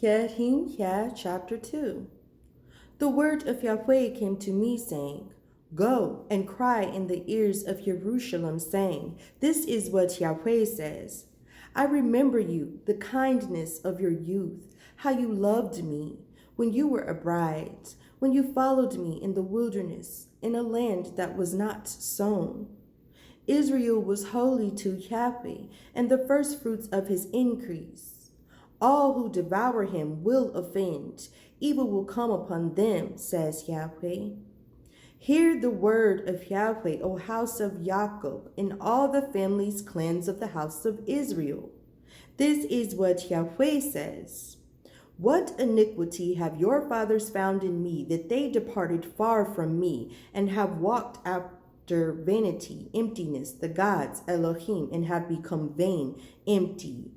Yeremyah Chapter Ii. The word of Yahweh came to me, saying, Go and cry in the ears of Jerusalem, saying, This is what Yahweh says. I remember you, the kindness of your youth, how you loved me when you were a bride, when you followed me in the wilderness, in a land that was not sown. Israel was holy to Yahweh, and the firstfruits of his increase. All who devour him will offend. Evil will come upon them, says Yahweh. Hear the word of Yahweh, O house of Jacob, and all the families, clans of the house of Israel. This is what Yahweh says. What iniquity have your fathers found in me, that they departed far from me, and have walked after vanity, emptiness, the gods, Elohim, and have become vain, empty.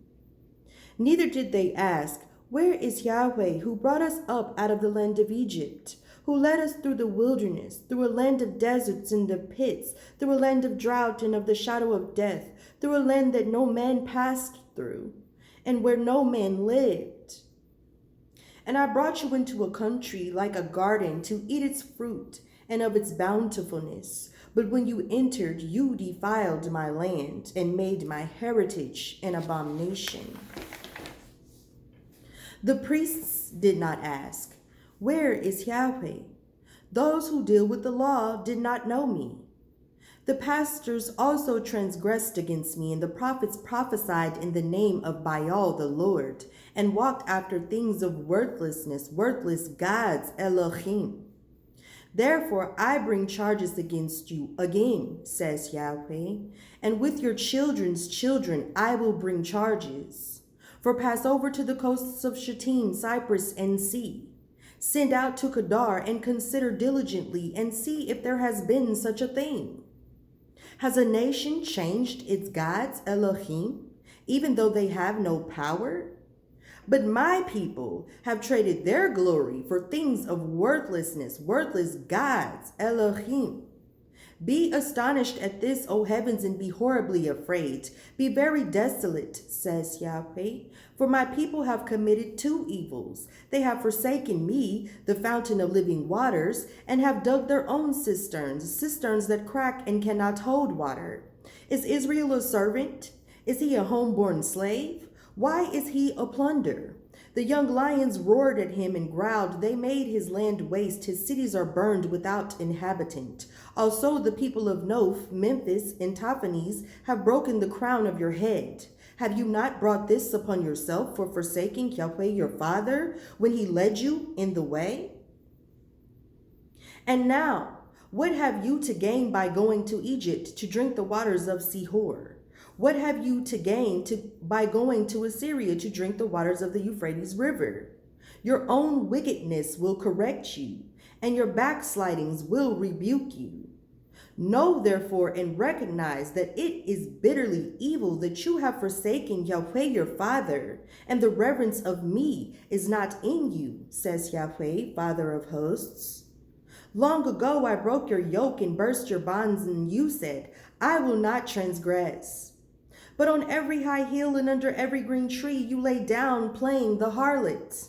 Neither did they ask, Where is Yahweh, who brought us up out of the land of Egypt, who led us through the wilderness, through a land of deserts and of pits, through a land of drought and of the shadow of death, through a land that no man passed through, and where no man lived? And I brought you into a country like a garden to eat its fruit and of its bountifulness. But when you entered, you defiled my land and made my heritage an abomination. The priests did not ask, Where is Yahweh? Those who deal with the law did not know me. The pastors also transgressed against me, and the prophets prophesied in the name of Baal the Lord, and walked after things of worthlessness, worthless gods, Elohim. Therefore I bring charges against you again, says Yahweh, and with your children's children I will bring charges. For pass over to the coasts of Shittim, Cyprus, and see. Send out to Kedar and consider diligently and see if there has been such a thing. Has a nation changed its gods, Elohim, even though they have no power? But my people have traded their glory for things of worthlessness, worthless gods, Elohim. Be astonished at this, O heavens, and be horribly afraid. Be very desolate, says Yahweh, for my people have committed two evils. They have forsaken me, the fountain of living waters, and have dug their own cisterns, cisterns that crack and cannot hold water. Is Israel a servant? Is he a homeborn slave? Why is he a plunder? The young lions roared at him and growled. They made his land waste. His cities are burned without inhabitant. Also the people of Noph, Memphis, and Taphanes have broken the crown of your head. Have you not brought this upon yourself for forsaking Yahweh your father when he led you in the way? And now, what have you to gain by going to Egypt to drink the waters of Sihor? What have you to gain by going to Assyria to drink the waters of the Euphrates River? Your own wickedness will correct you, and your backslidings will rebuke you. Know therefore and recognize that it is bitterly evil that you have forsaken Yahweh your Father, and the reverence of me is not in you, says Yahweh, Father of hosts. Long ago I broke your yoke and burst your bonds, and you said, I will not transgress. But on every high hill and under every green tree you lay down playing the harlot.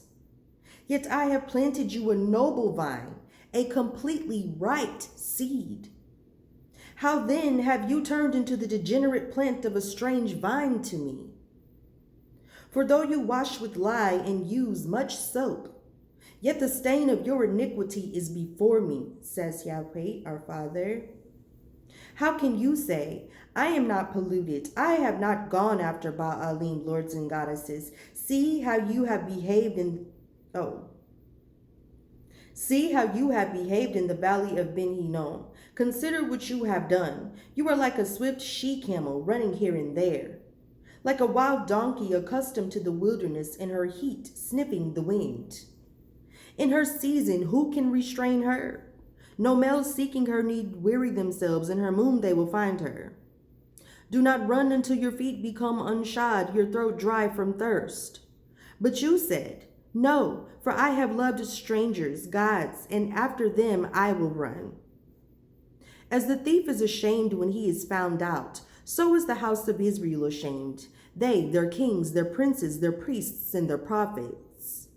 Yet I have planted you a noble vine, a completely right seed. How then have you turned into the degenerate plant of a strange vine to me? For though you wash with lye and use much soap, yet the stain of your iniquity is before me, says Yahweh our Father. How can you say, I am not polluted, I have not gone after Baalim, lords and goddesses? See how you have behaved in the valley of Ben Hinnom. Consider what you have done. You are like a swift she-camel running here and there, like a wild donkey accustomed to the wilderness in her heat, sniffing the wind. In her season, who can restrain her? No males seeking her need weary themselves. In her moon they will find her. Do not run until your feet become unshod, your throat dry from thirst. But you said, No, for I have loved strangers, gods, and after them I will run. As the thief is ashamed when he is found out, so is the house of Israel ashamed. They, their kings, their princes, their priests, and their prophets.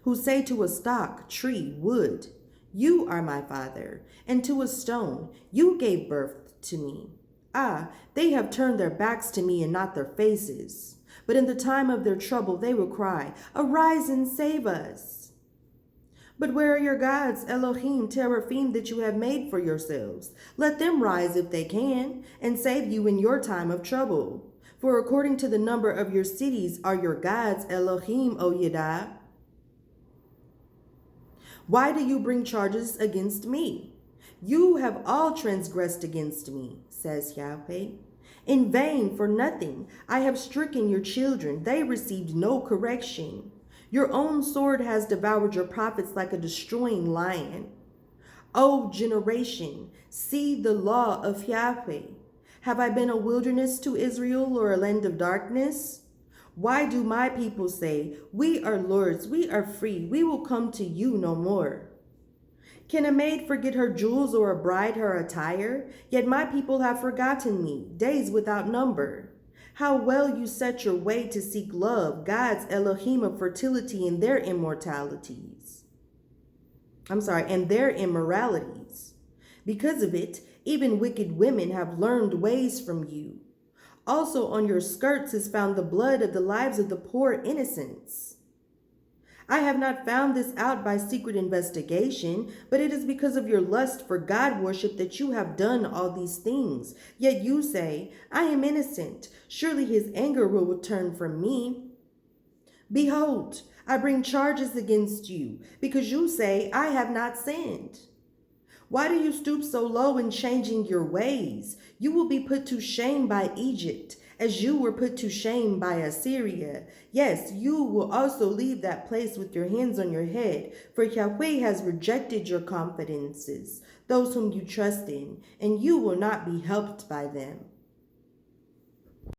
who say to a stock, tree, wood, you are my father, and to a stone, you gave birth to me. Ah, they have turned their backs to me and not their faces. But in the time of their trouble, they will cry, arise and save us. But where are your gods, Elohim, Teraphim, that you have made for yourselves? Let them rise if they can, and save you in your time of trouble. For according to the number of your cities are your gods, Elohim, O Yedah. Why do you bring charges against me? You have all transgressed against me, says Yahweh. In vain, for nothing, I have stricken your children. They received no correction. Your own sword has devoured your prophets like a destroying lion. O generation, see the law of Yahweh. Have I been a wilderness to Israel or a land of darkness? Why do my people say, we are lords, we are free, we will come to you no more? Can a maid forget her jewels or a bride her attire? Yet my people have forgotten me, days without number. How well you set your way to seek love, God's Elohim of fertility and their immoralities. And their immoralities. Because of it, even wicked women have learned ways from you. Also on your skirts is found the blood of the lives of the poor innocents. I have not found this out by secret investigation, but it is because of your lust for God worship that you have done all these things. Yet you say, I am innocent. Surely his anger will return from me. Behold, I bring charges against you, because you say, I have not sinned. Why do you stoop so low in changing your ways? You will be put to shame by Egypt, as you were put to shame by Assyria. Yes, you will also leave that place with your hands on your head, for Yahweh has rejected your confidences, those whom you trust in, and you will not be helped by them.